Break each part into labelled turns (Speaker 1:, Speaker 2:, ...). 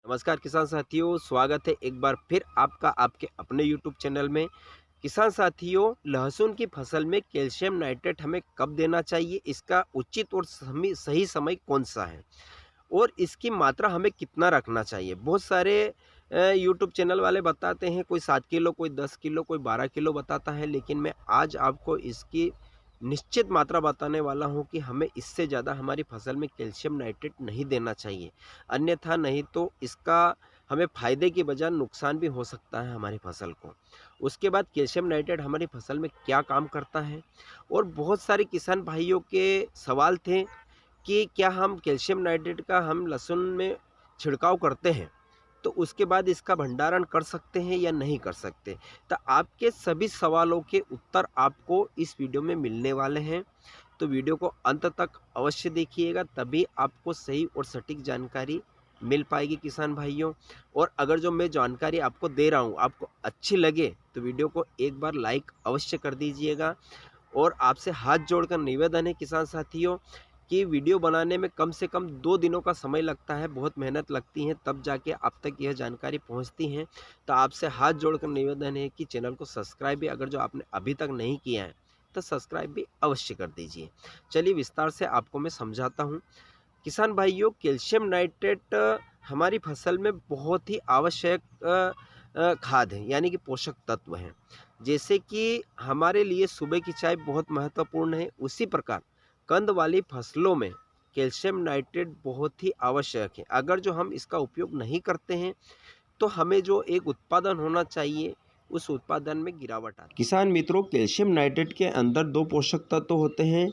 Speaker 1: नमस्कार किसान साथियों, स्वागत है एक बार फिर आपका आपके अपने यूट्यूब चैनल में। किसान साथियों, लहसुन की फसल में कैल्शियम नाइट्रेट हमें कब देना चाहिए, इसका उचित और सही समय कौन सा है और इसकी मात्रा हमें कितना रखना चाहिए। बहुत सारे यूट्यूब चैनल वाले बताते हैं, कोई 7 किलो, कोई 10 किलो, कोई 12 किलो बताता है, लेकिन मैं आज आपको इसकी निश्चित मात्रा बताने वाला हूं कि हमें इससे ज़्यादा हमारी फसल में कैल्शियम नाइट्रेट नहीं देना चाहिए। अन्यथा नहीं तो इसका हमें फ़ायदे की बजाय नुकसान भी हो सकता है हमारी फसल को। उसके बाद कैल्शियम नाइट्रेट हमारी फसल में क्या काम करता है, और बहुत सारे किसान भाइयों के सवाल थे कि क्या हम कैल्शियम नाइट्रेट का हम लहसुन में छिड़काव करते हैं, तो उसके बाद इसका भंडारण कर सकते हैं या नहीं कर सकते। तो आपके सभी सवालों के उत्तर आपको इस वीडियो में मिलने वाले हैं। तो वीडियो को अंत तक अवश्य देखिएगा, तभी आपको सही और सटीक जानकारी मिल पाएगी किसान भाइयों। और अगर जो मैं जानकारी आपको दे रहा हूँ आपको अच्छी लगे तो वीडियो को एक बार लाइक अवश्य कर दीजिएगा। और आपसे हाथ जोड़कर निवेदन है किसान साथियों कि वीडियो बनाने में कम से कम 2 दिनों का समय लगता है, बहुत मेहनत लगती है, तब जाके आप तक यह जानकारी पहुंचती है। तो आपसे हाथ जोड़कर निवेदन है कि चैनल को सब्सक्राइब भी अगर जो आपने अभी तक नहीं किया है तो सब्सक्राइब भी अवश्य कर दीजिए। चलिए विस्तार से आपको मैं समझाता हूँ। किसान भाइयों, कैल्शियम नाइट्रेट हमारी फसल में बहुत ही आवश्यक खाद है, यानी कि पोषक तत्व हैं। जैसे कि हमारे लिए सुबह की चाय बहुत महत्वपूर्ण है, उसी प्रकार कंद वाली फसलों में कैल्शियम नाइट्रेट बहुत ही आवश्यक है। अगर जो हम इसका उपयोग नहीं करते हैं तो हमें जो एक उत्पादन होना चाहिए उस उत्पादन में गिरावट आती है। किसान मित्रों, कैल्शियम नाइट्रेट के अंदर 2 पोषक तत्व होते हैं,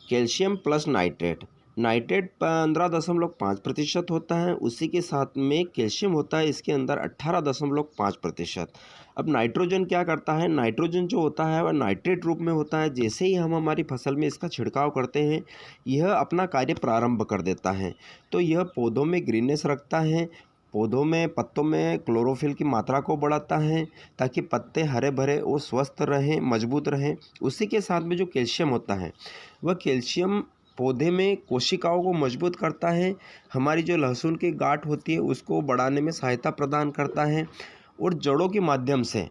Speaker 1: कैल्शियम प्लस नाइट्रेट। नाइट्रेट 15.5% होता है, उसी के साथ में कैल्शियम होता है इसके अंदर 18.5%। अब नाइट्रोजन क्या करता है, नाइट्रोजन जो होता है वह नाइट्रेट रूप में होता है। जैसे ही हम हमारी फसल में इसका छिड़काव करते हैं यह अपना कार्य प्रारंभ कर देता है। तो यह पौधों में ग्रीनेस रखता है, पौधों में पत्तों में क्लोरोफिल की मात्रा को बढ़ाता है ताकि पत्ते हरे भरे और स्वस्थ रहें, मजबूत रहें। उसी के साथ में जो कैल्शियम होता है वह कैल्शियम पौधे में कोशिकाओं को मजबूत करता है, हमारी जो लहसुन की गांठ होती है उसको बढ़ाने में सहायता प्रदान करता है, और जड़ों के माध्यम से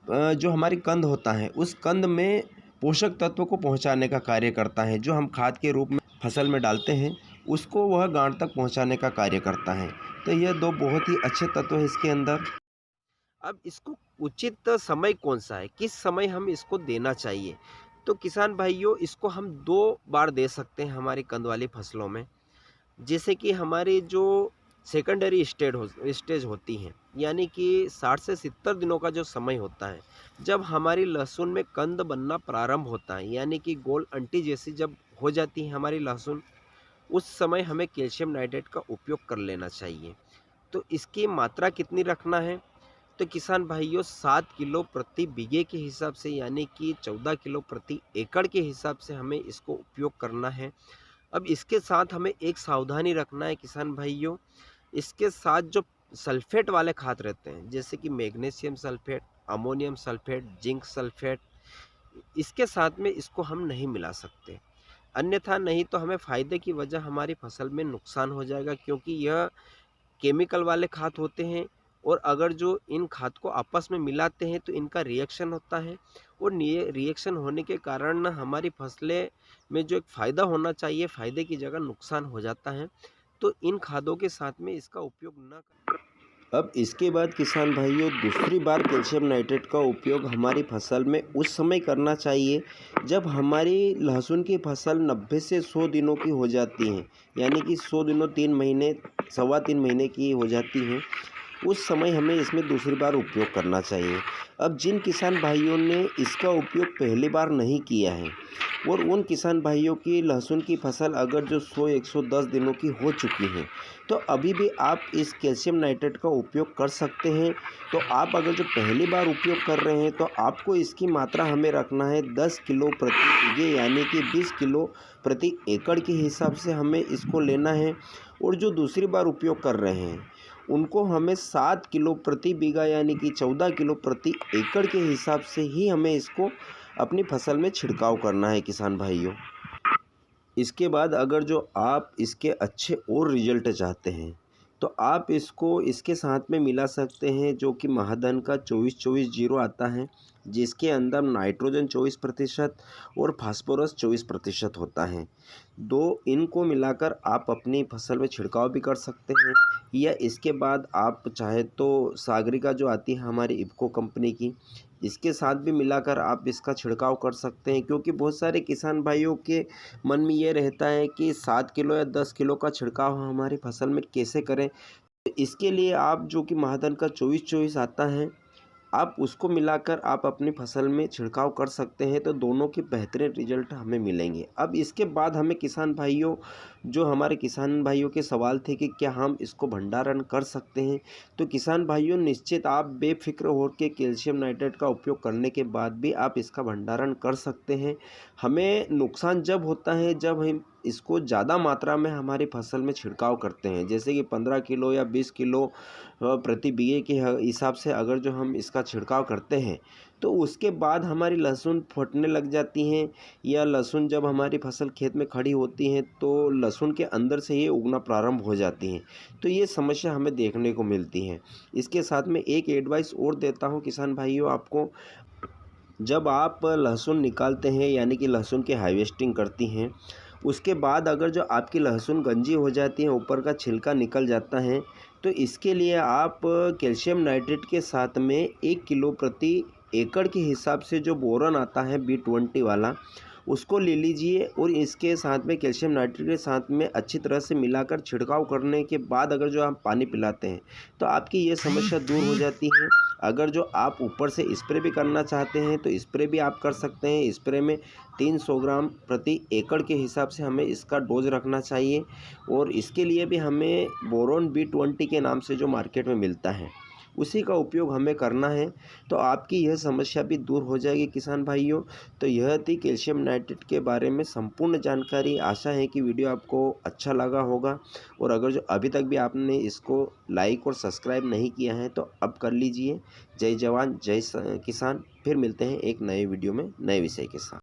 Speaker 1: जो हमारी कंद होता है उस कंद में पोषक तत्व को पहुंचाने का कार्य करता है। जो हम खाद के रूप में फसल में डालते हैं उसको वह गांठ तक पहुंचाने का कार्य करता है। तो यह 2 बहुत ही अच्छे तत्व है इसके अंदर। अब इसको उचित समय कौन सा है, किस समय हम इसको देना चाहिए? तो किसान भाइयों, इसको हम 2 बार दे सकते हैं हमारी कंद वाली फसलों में। जैसे कि हमारी जो सेकेंडरी स्टेज होती हैं, यानी कि 60 से 70 दिनों का जो समय होता है, जब हमारी लहसुन में कंद बनना प्रारंभ होता है, यानी कि गोल अंटी जैसी जब हो जाती है हमारी लहसुन, उस समय हमें कैल्शियम नाइट्रेट का उपयोग कर लेना चाहिए। तो इसकी मात्रा कितनी रखना है? तो किसान भाइयों, 7 किलो प्रति बीघे के हिसाब से, यानी कि 14 किलो प्रति एकड़ के हिसाब से हमें इसको उपयोग करना है। अब इसके साथ हमें एक सावधानी रखना है किसान भाइयों, इसके साथ जो सल्फेट वाले खाद रहते हैं जैसे कि magnesium sulphate, ammonium sulphate, zinc sulphate, इसके साथ में इसको हम नहीं मिला सकते। अन्यथा नहीं तो हमें फ़ायदे की वजह हमारी फसल में नुकसान हो जाएगा, क्योंकि यह केमिकल वाले खाद होते हैं। और अगर जो इन खाद को आपस में मिलाते हैं तो इनका रिएक्शन होता है, और रिएक्शन होने के कारण हमारी फसलें में जो एक फ़ायदा होना चाहिए, फ़ायदे की जगह नुकसान हो जाता है। तो इन खादों के साथ में इसका उपयोग न करें। अब इसके बाद किसान भाइयों, दूसरी बार कैल्शियम नाइट्रेट का उपयोग हमारी फसल में उस समय करना चाहिए जब हमारी लहसुन की फसल 90 से 100 दिनों की हो जाती है, यानी कि 100 दिनों 3 महीने, सवा 3 महीने की हो जाती हैं। उस समय हमें इसमें दूसरी बार उपयोग करना चाहिए। अब जिन किसान भाइयों ने इसका उपयोग पहली बार नहीं किया है, और उन किसान भाइयों की लहसुन की फसल अगर जो 100-110 दिनों की हो चुकी है, तो अभी भी आप इस कैल्शियम नाइट्रेट का उपयोग कर सकते हैं। तो आप अगर जो पहली बार उपयोग कर रहे हैं तो आपको इसकी मात्रा हमें रखना है 10 किलो प्रति बीघे, यानी कि 20 किलो प्रति एकड़ के हिसाब से हमें इसको लेना है। और जो दूसरी बार उपयोग कर रहे हैं उनको हमें 7 किलो प्रति बीघा, यानी कि 14 किलो प्रति एकड़ के हिसाब से ही हमें इसको अपनी फसल में छिड़काव करना है किसान भाइयों। इसके बाद अगर जो आप इसके अच्छे और रिजल्ट चाहते हैं, तो आप इसको इसके साथ में मिला सकते हैं जो कि महाधन का 24-24-0 आता है, जिसके अंदर नाइट्रोजन 24% और फास्फोरस 24% होता है। इनको मिलाकर आप अपनी फसल में छिड़काव भी कर सकते हैं, या इसके बाद आप चाहे तो सागरिका जो आती है हमारी इफ़को कंपनी की, इसके साथ भी मिलाकर आप इसका छिड़काव कर सकते हैं। क्योंकि बहुत सारे किसान भाइयों के मन में ये रहता है कि 7 किलो या 10 किलो का छिड़काव हमारी फसल में कैसे करें। तो इसके लिए आप जो कि महाधन का 24-24 आता है, आप उसको मिलाकर आप अपनी फसल में छिड़काव कर सकते हैं, तो दोनों के बेहतरीन रिजल्ट हमें मिलेंगे। अब इसके बाद हमें किसान भाइयों, जो हमारे किसान भाइयों के सवाल थे कि क्या हम इसको भंडारण कर सकते हैं, तो किसान भाइयों निश्चित आप बेफिक्र होकर कैल्शियम नाइट्रेट का उपयोग करने के बाद भी आप इसका भंडारण कर सकते हैं। हमें नुकसान जब होता है जब हम इसको ज़्यादा मात्रा में हमारी फसल में छिड़काव करते हैं, जैसे कि 15 किलो या 20 किलो प्रति बीघे के हिसाब से अगर जो हम इसका छिड़काव करते हैं, तो उसके बाद हमारी लहसुन फटने लग जाती हैं, या लहसुन जब हमारी फसल खेत में खड़ी होती है तो लहसुन के अंदर से ये उगना प्रारंभ हो जाती हैं। तो ये समस्या हमें देखने को मिलती है। इसके साथ में एक एडवाइस और देता हूँ किसान भाइयों आपको, जब आप लहसुन निकालते हैं यानी कि लहसुन की हार्वेस्टिंग करती हैं, उसके बाद अगर जो आपकी लहसुन गंजी हो जाती है, ऊपर का छिलका निकल जाता है, तो इसके लिए आप कैल्शियम नाइट्रेट के साथ में 1 किलो प्रति एकड़ के हिसाब से जो बोरॉन आता है B20 वाला, उसको ले लीजिए और इसके साथ में कैल्शियम नाइट्रेट के साथ में अच्छी तरह से मिलाकर छिड़काव करने के बाद अगर जो आप पानी पिलाते हैं, तो आपकी ये समस्या दूर हो जाती है। अगर जो आप ऊपर से स्प्रे भी करना चाहते हैं तो स्प्रे भी आप कर सकते हैं। स्प्रे में 300 ग्राम प्रति एकड़ के हिसाब से हमें इसका डोज रखना चाहिए, और इसके लिए भी हमें बोरॉन B20 के नाम से जो मार्केट में मिलता है, उसी का उपयोग हमें करना है। तो आपकी यह समस्या भी दूर हो जाएगी किसान भाइयों। तो यह थी कैल्शियम नाइट्रेट के बारे में संपूर्ण जानकारी। आशा है कि वीडियो आपको अच्छा लगा होगा, और अगर जो अभी तक भी आपने इसको लाइक और सब्सक्राइब नहीं किया है तो अब कर लीजिए। जय जवान जय किसान। फिर मिलते हैं एक नए वीडियो में नए विषय के साथ।